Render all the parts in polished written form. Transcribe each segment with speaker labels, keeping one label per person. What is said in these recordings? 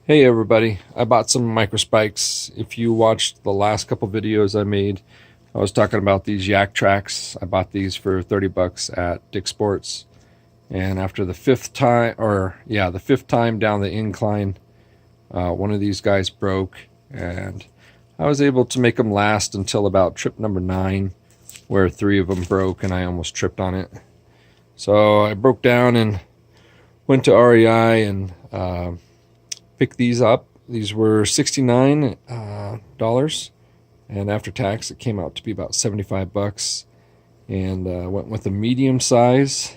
Speaker 1: Hey everybody, I bought some Microspikes. If you watched the last couple videos I made, I was talking about these YakTrax. I bought these for 30 bucks at Dick's Sports. And after the fifth time down the incline, one of these guys broke, and I was able to make them last until about trip number 9, where 3 of them broke and I almost tripped on it. So I broke down and went to REI and picked these up. These were $69, and after tax it came out to be about 75 bucks. And went with a medium size.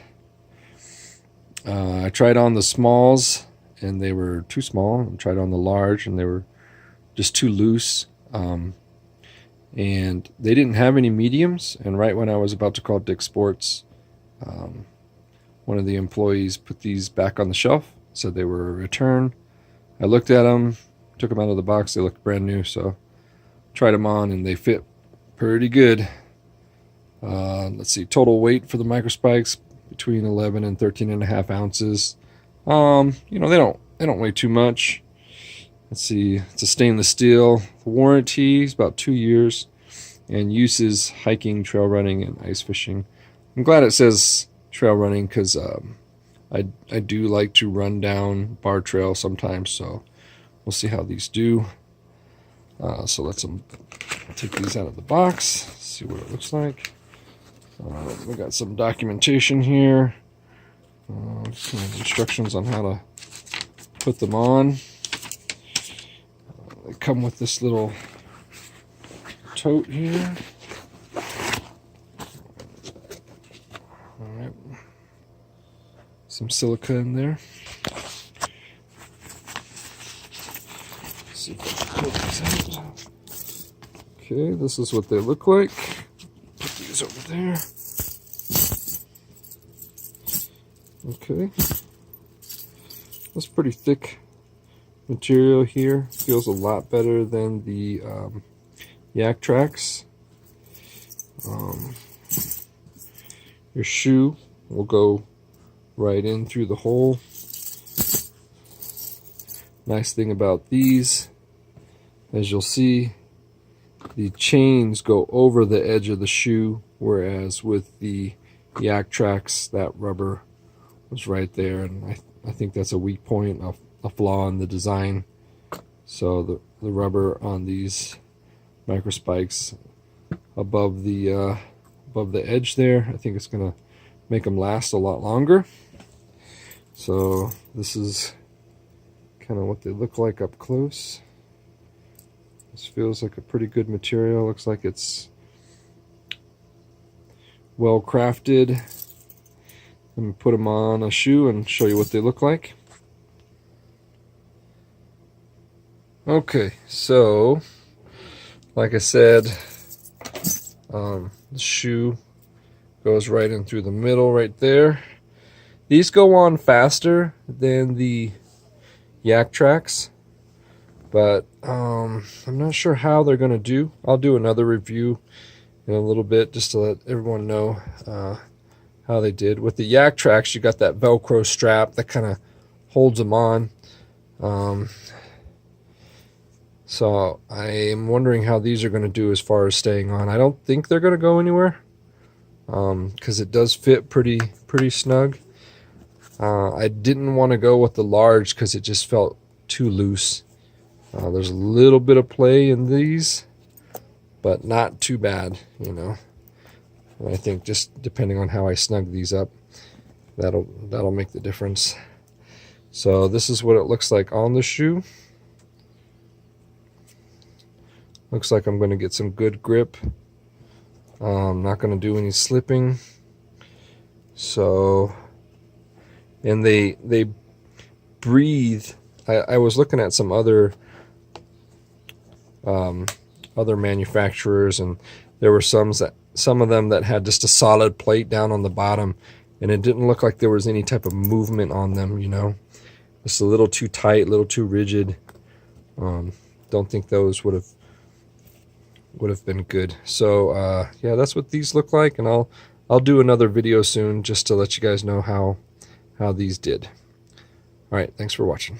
Speaker 1: I tried on the smalls and they were too small. I tried on the large and they were just too loose. And they didn't have any mediums, and right when I was about to call Dick's Sports, one of the employees put these back on the shelf, said they were a return. I looked at them, took them out of the box. They looked brand new, so tried them on and they fit pretty good. Let's see, total weight for the Microspikes between 11 and 13.5 ounces. You know, they don't weigh too much. Let's see, it's a stainless steel. The warranty is about 2 years, and uses hiking, trail running, and ice fishing. I'm glad it says trail running because I do like to run down bar trail sometimes, so we'll see how these do. So let's take these out of the box, see what it looks like. We got some documentation here, some instructions on how to put them on. They come with this little tote here. Alright, some silica in there. Let's see if I can pull these out. Okay, this is what they look like. Put these over there. Okay, that's pretty thick material here. Feels a lot better than the YakTrax. Your shoe will go right in through the hole. Nice thing about these, as you'll see, the chains go over the edge of the shoe, whereas with the YakTrax, that rubber was right there, and I think that's a weak point, a flaw in the design. So the rubber on these Microspikes above the edge there, I think it's gonna make them last a lot longer. So this is kind of what they look like up close. This feels like a pretty good material. Looks like it's well crafted. Let me put them on a shoe and show you what they look like. Okay, so like I said, the shoe goes right in through the middle right there. These go on faster than the YakTrax, but I'm not sure how they're going to do. I'll do another review in a little bit just to let everyone know how they did. With the YakTrax, you got that Velcro strap that kind of holds them on. So I am wondering how these are going to do as far as staying on. I don't think they're going to go anywhere because it does fit pretty snug. I didn't want to go with the large because it just felt too loose. There's a little bit of play in these, but not too bad, you know. And I think just depending on how I snug these up, that'll make the difference. So this is what it looks like on the shoe. Looks like I'm going to get some good grip. I'm not going to do any slipping. So, and they breathe. I was looking at some other manufacturers, and there were some of them that had just a solid plate down on the bottom, and it didn't look like there was any type of movement on them, you know. Just a little too tight, a little too rigid. Don't think those would have been good. So yeah, that's what these look like, and I'll do another video soon just to let you guys know how these did. All right, thanks for watching.